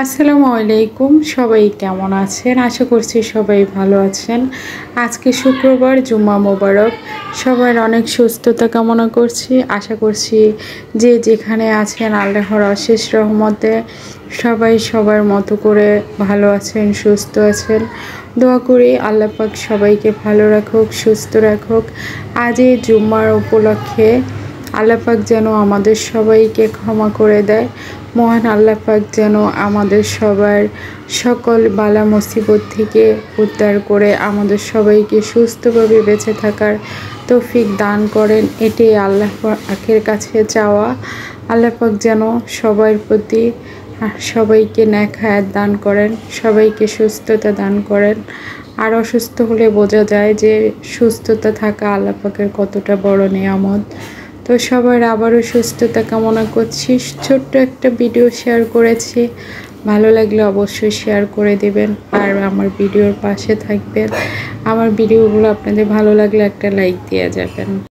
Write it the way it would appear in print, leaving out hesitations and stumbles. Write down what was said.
আসসালামু আলাইকুম, সবাই কেমন আছেন? আশা করছি সবাই ভালো আছেন। আজকে শুক্রবার, জুম্মা মোবারক। সবার অনেক সুস্থতা কামনা করছি। আশা করছি যে যেখানে আছেন আল্লাহর অশেষ রহমতে সবাই সবার মতো করে ভালো আছেন, সুস্থ আছেন। দোয়া করি আল্লাহ পাক সবাইকে ভালো রাখুক, সুস্থ রাখুক। আজ এই জুম্মার উপলক্ষে আল্লাহ পাক যেন আমাদের সবাইকে ক্ষমা করে দেয়। মহান আল্লাহ পাক যেন আমাদের সবার সকল বালা মুসিবত থেকে উদ্ধার করে আমাদের সবাইকে সুস্থভাবে বেঁচে থাকার তৌফিক দান করেন। এটাই আল্লাহ পাকের কাছে চাওয়া। আল্লাহ পাক যেন সবার প্রতি সবাইকে নেক হায়াত দান করেন, সবাইকে সুস্থতা দান করেন। আর অসুস্থ হলে বোঝা যায় যে সুস্থতা থাকা আল্লাহ পাকের কতটা বড় নিয়ামত। তো সবার আবারও সুস্থতা কামনা করছি। ছোট্ট একটা ভিডিও শেয়ার করেছি, ভালো লাগলে অবশ্যই শেয়ার করে দেবেন আর আমার ভিডিওর পাশে থাকবেন। আমার ভিডিওগুলো আপনাদের ভালো লাগলে একটা লাইক দিয়ে যাবেন।